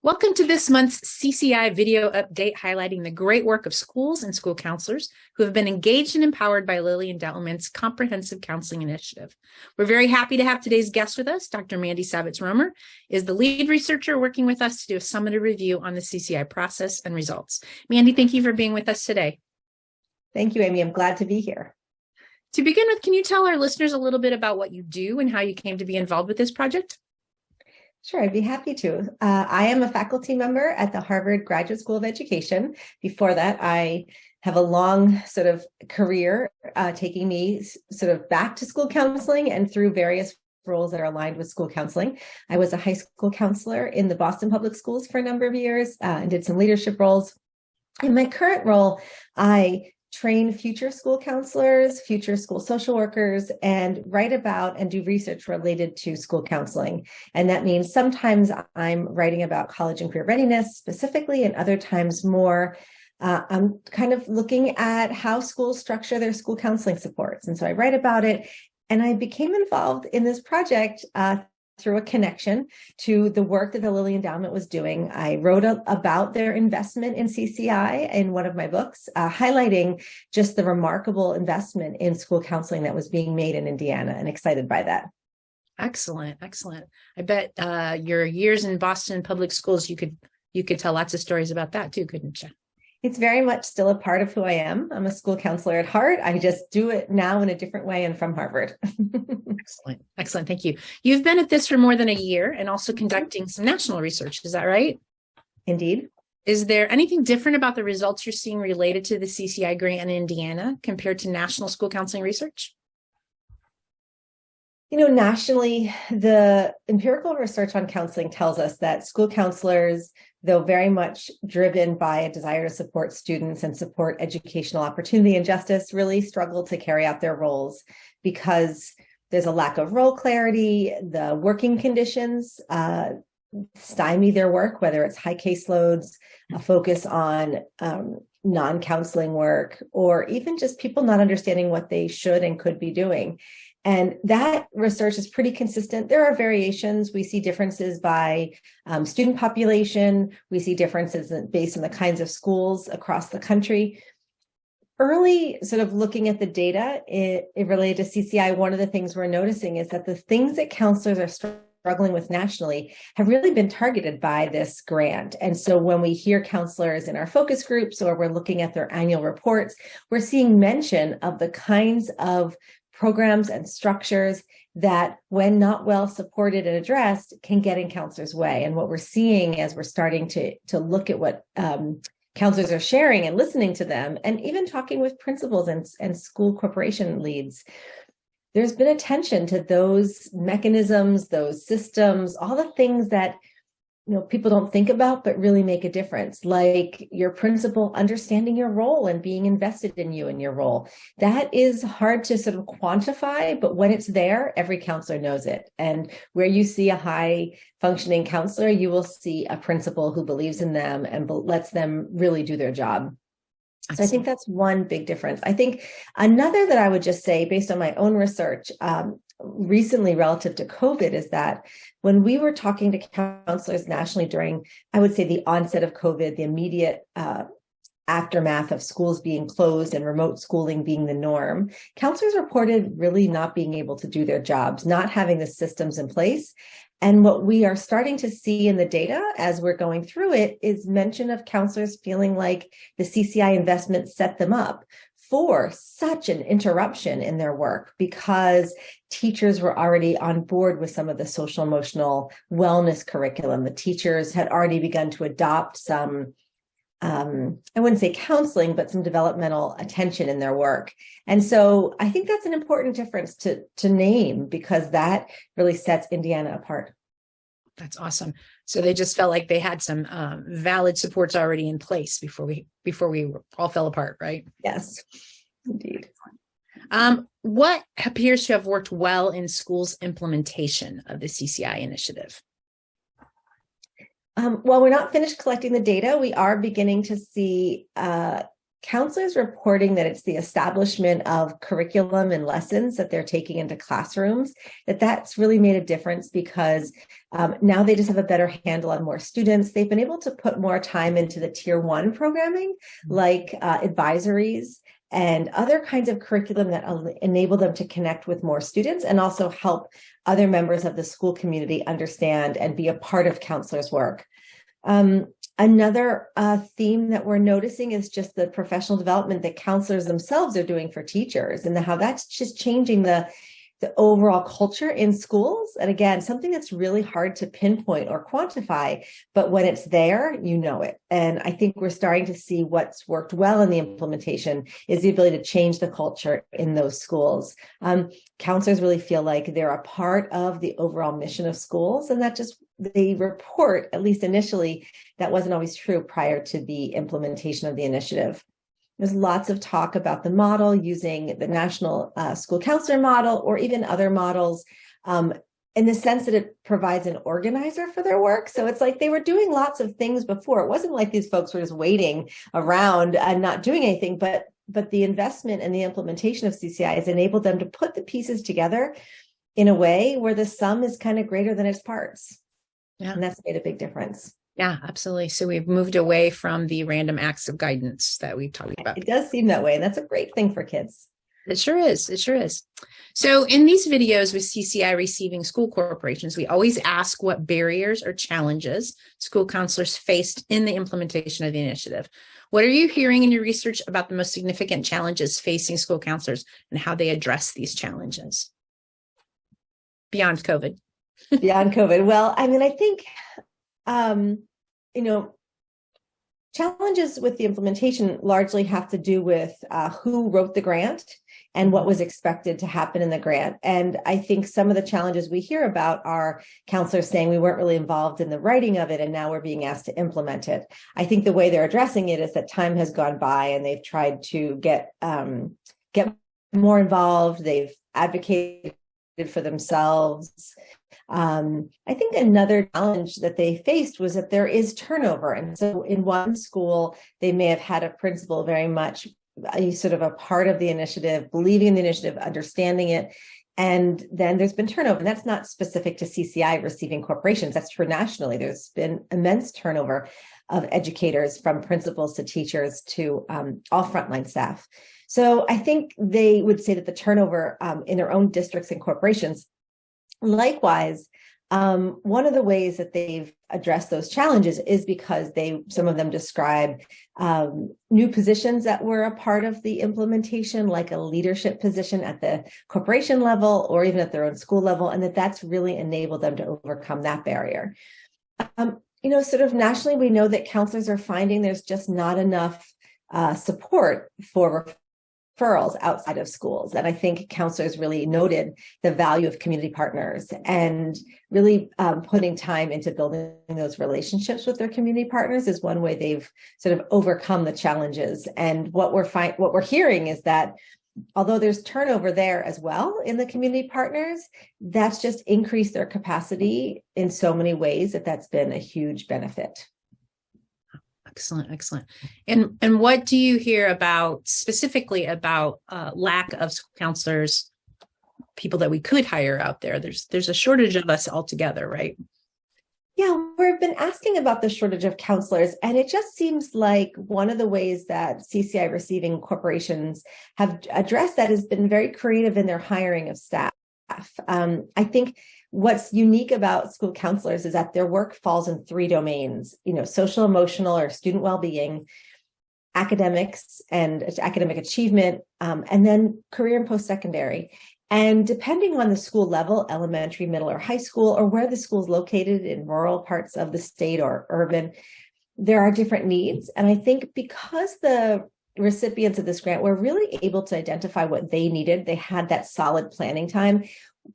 Welcome to this month's CCI video update highlighting the great work of schools and school counselors who have been engaged and empowered by Lilly Endowment's comprehensive counseling initiative. We're very happy to have today's guest with us. Dr. Mandy Savitz-Romer is the lead researcher working with us to do a summative review on the CCI process and results. Mandy, thank you for being with us today. Thank you, Amy. I'm glad to be here. To begin with, can you tell our listeners a little bit about what you do and how you came to be involved with this project? Sure, I'd be happy to. I am a faculty member at the Harvard Graduate School of Education. Before that, I have a long sort of career taking me sort of back to school counseling and through various roles that are aligned with school counseling. I was a high school counselor in the Boston Public Schools for a number of years and did some leadership roles. In my current role, I train future school counselors, future school social workers, and write about and do research related to school counseling. And that means sometimes I'm writing about college and career readiness specifically, and other times more I'm kind of looking at how schools structure their school counseling supports. And so I write about it, and I became involved in this project through a connection to the work that the Lilly Endowment was doing. I wrote about their investment in CCI in one of my books, highlighting just the remarkable investment in school counseling that was being made in Indiana, and excited by that. Excellent, excellent. I bet your years in Boston public schools, you could tell lots of stories about that too, couldn't you? It's very much still a part of who I am. I'm a school counselor at heart. I just do it now in a different way and from Harvard. Excellent. Excellent. Thank you. You've been at this for more than a year and also conducting some national research. Is that right? Indeed. Is there anything different about the results you're seeing related to the CCI grant in Indiana compared to national school counseling research? You know, nationally, the empirical research on counseling tells us that school counselors, though very much driven by a desire to support students and support educational opportunity and justice, really struggle to carry out their roles because there's a lack of role clarity. The working conditions stymie their work, whether it's high caseloads, a focus on non-counseling work, or even just people not understanding what they should and could be doing. And that research is pretty consistent. There are variations. We see differences by student population. We see differences based on the kinds of schools across the country. Early sort of looking at the data it related to CCI, one of the things we're noticing is that the things that counselors are struggling with nationally have really been targeted by this grant. And so when we hear counselors in our focus groups or we're looking at their annual reports, we're seeing mention of the kinds of programs and structures that, when not well supported and addressed, can get in counselors' way. And what we're seeing as we're starting to look at what counselors are sharing and listening to them, and even talking with principals and school corporation leads, there's been attention to those mechanisms, those systems, all the things that people don't think about but really make a difference, like your principal understanding your role and being invested in you and your role. That is hard to sort of quantify, but when it's there, every counselor knows it. And where you see a high functioning counselor, you will see a principal who believes in them and lets them really do their job. So I think that's one big difference. I think another that I would just say, based on my own research, recently relative to COVID, is that when we were talking to counselors nationally during, I would say, the onset of COVID, the immediate aftermath of schools being closed and remote schooling being the norm, counselors reported really not being able to do their jobs, not having the systems in place. And what we are starting to see in the data as we're going through it is mention of counselors feeling like the CCI investment set them up for such an interruption in their work because teachers were already on board with some of the social emotional wellness curriculum. The teachers had already begun to adopt some, I wouldn't say counseling, but some developmental attention in their work. And so I think that's an important difference to name, because that really sets Indiana apart. That's awesome. So they just felt like they had some valid supports already in place before we all fell apart, right? Yes, indeed. What appears to have worked well in schools' implementation of the CCI initiative? While we're not finished collecting the data, we are beginning to see counselors reporting that it's the establishment of curriculum and lessons that they're taking into classrooms, that's really made a difference because now they just have a better handle on more students. They've been able to put more time into the tier 1 programming, like advisories and other kinds of curriculum that enable them to connect with more students and also help other members of the school community understand and be a part of counselors' work. Another theme that we're noticing is just the professional development that counselors themselves are doing for teachers and how that's just changing the overall culture in schools. And again, something that's really hard to pinpoint or quantify, but when it's there, you know it. And I think we're starting to see what's worked well in the implementation is the ability to change the culture in those schools. Counselors really feel like they're a part of the overall mission of schools, and that just they report, at least initially, that wasn't always true prior to the implementation of the initiative. There's lots of talk about the model using the National School Counselor model or even other models in the sense that it provides an organizer for their work. So it's like they were doing lots of things before. It wasn't like these folks were just waiting around and not doing anything, but the investment and the implementation of CCI has enabled them to put the pieces together in a way where the sum is kind of greater than its parts. Yeah. And that's made a big difference. Yeah, absolutely. So we've moved away from the random acts of guidance that we've talked about. It does seem that way. And that's a great thing for kids. It sure is. It sure is. So in these videos with CCI receiving school corporations, we always ask what barriers or challenges school counselors faced in the implementation of the initiative. What are you hearing in your research about the most significant challenges facing school counselors and how they address these challenges beyond COVID? Beyond COVID. Well, I mean, I think challenges with the implementation largely have to do with who wrote the grant and what was expected to happen in the grant. And I think some of the challenges we hear about are counselors saying we weren't really involved in the writing of it and now we're being asked to implement it. I think the way they're addressing it is that time has gone by and they've tried to get more involved. They've advocated for themselves. I think another challenge that they faced was that there is turnover. And so in one school, they may have had a principal very much sort of a part of the initiative, believing in the initiative, understanding it. And then there's been turnover. And that's not specific to CCI receiving corporations. That's true nationally. There's been immense turnover of educators from principals to teachers to all frontline staff. So I think they would say that the turnover in their own districts and corporations. Likewise, one of the ways that they've addressed those challenges is because some of them describe new positions that were a part of the implementation, like a leadership position at the corporation level or even at their own school level, and that's really enabled them to overcome that barrier. Sort of nationally, we know that counselors are finding there's just not enough support for referrals outside of schools. And I think counselors really noted the value of community partners and really putting time into building those relationships with their community partners is one way they've sort of overcome the challenges. And what we're hearing is that although there's turnover there as well in the community partners, that's just increased their capacity in so many ways that's been a huge benefit. Excellent. And what do you hear specifically about lack of school counselors, people that we could hire out there? There's a shortage of us altogether, right? Yeah, we've been asking about the shortage of counselors, and it just seems like one of the ways that CCI receiving corporations have addressed that has been very creative in their hiring of staff. I think what's unique about school counselors is that their work falls in 3 domains, social, emotional, or student well-being, academics and academic achievement, and then career and post-secondary. And depending on the school level, elementary, middle, or high school, or where the school is located in rural parts of the state or urban, there are different needs. And I think because the recipients of this grant were really able to identify what they needed, they had that solid planning time.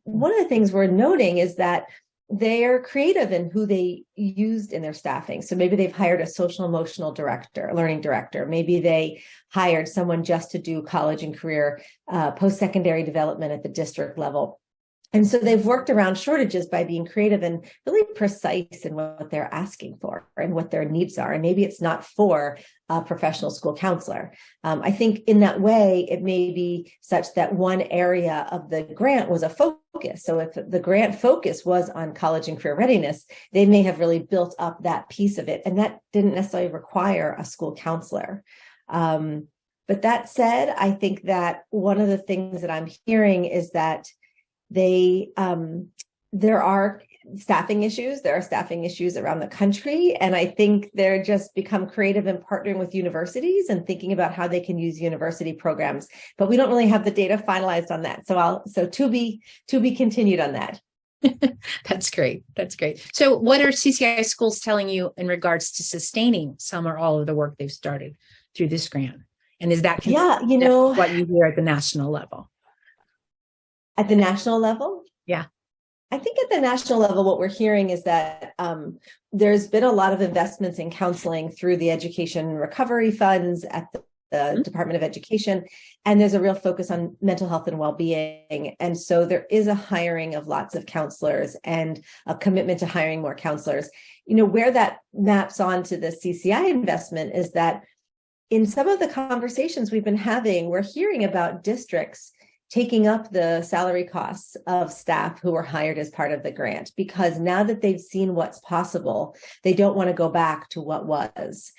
One of the things we're noting is that they're creative in who they used in their staffing. So maybe they've hired a social emotional director, learning director. Maybe they hired someone just to do college and career post-secondary development at the district level. And so they've worked around shortages by being creative and really precise in what they're asking for and what their needs are. And maybe it's not for a professional school counselor. I think in that way, it may be such that one area of the grant was a focus. So if the grant focus was on college and career readiness, they may have really built up that piece of it. And that didn't necessarily require a school counselor. But that said, I think that one of the things that I'm hearing is that there are staffing issues. There are staffing issues around the country. And I think they're just become creative in partnering with universities and thinking about how they can use university programs. But we don't really have the data finalized on that. So to be continued on that. That's great. That's great. So what are CCI schools telling you in regards to sustaining some or all of the work they've started through this grant? And is that what you hear at the national level? At the national level? Yeah. I think at the national level, what we're hearing is that there's been a lot of investments in counseling through the education recovery funds at the Department of Education, and there's a real focus on mental health and well-being. And so there is a hiring of lots of counselors and a commitment to hiring more counselors. Where that maps onto the CCI investment is that in some of the conversations we've been having, we're hearing about districts taking up the salary costs of staff who were hired as part of the grant, because now that they've seen what's possible, they don't want to go back to what was.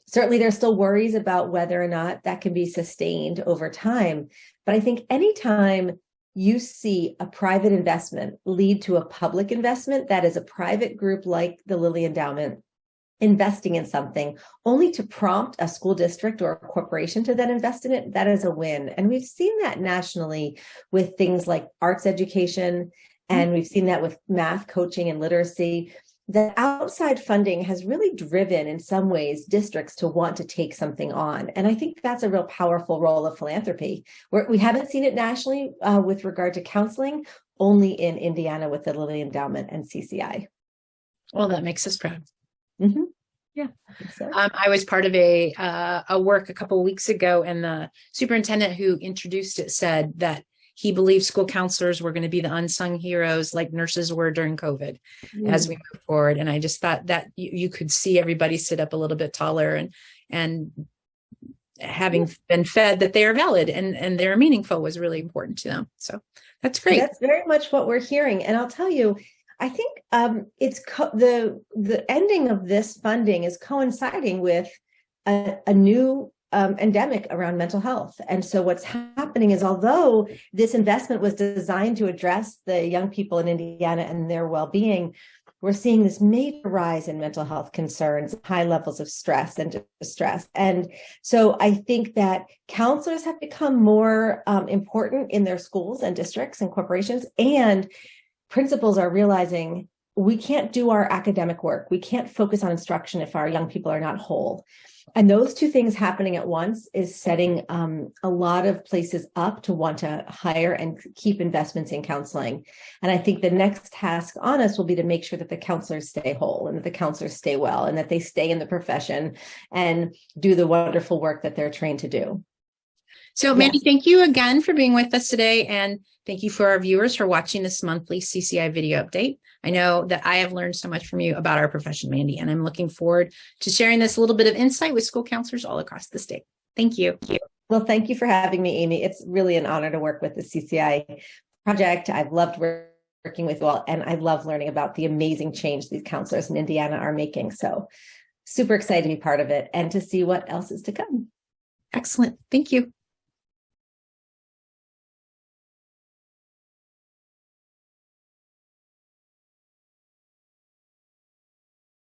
Certainly, there's still worries about whether or not that can be sustained over time. But I think anytime you see a private investment lead to a public investment, that is a private group like the Lilly Endowment investing in something only to prompt a school district or a corporation to then invest in it, that is a win. And we've seen that nationally with things like arts education, and we've seen that with math, coaching, and literacy. That outside funding has really driven, in some ways, districts to want to take something on. And I think that's a real powerful role of philanthropy. We haven't seen it nationally with regard to counseling, only in Indiana with the Lilly Endowment and CCI. Well, that makes us proud. Mm-hmm. Yeah. So. I was part of a work a couple of weeks ago, and the superintendent who introduced it said that he believed school counselors were going to be the unsung heroes like nurses were during COVID as we move forward. And I just thought that you could see everybody sit up a little bit taller and having been fed that they are valid and they're meaningful was really important to them. So that's great. That's very much what we're hearing. And I'll tell you, I think it's the ending of this funding is coinciding with a new endemic around mental health. And so what's happening is, although this investment was designed to address the young people in Indiana and their well-being, we're seeing this major rise in mental health concerns, high levels of stress and distress. And so I think that counselors have become more important in their schools and districts and corporations, and principals are realizing we can't do our academic work. We can't focus on instruction if our young people are not whole. And those two things happening at once is setting a lot of places up to want to hire and keep investments in counseling. And I think the next task on us will be to make sure that the counselors stay whole and that the counselors stay well and that they stay in the profession and do the wonderful work that they're trained to do. So, Mandy, thank you again for being with us today. And thank you for our viewers for watching this monthly CCI video update. I know that I have learned so much from you about our profession, Mandy, and I'm looking forward to sharing this little bit of insight with school counselors all across the state. Thank you. Well, thank you for having me, Amy. It's really an honor to work with the CCI project. I've loved working with you all, and I love learning about the amazing change these counselors in Indiana are making. So super excited to be part of it and to see what else is to come. Excellent. Thank you.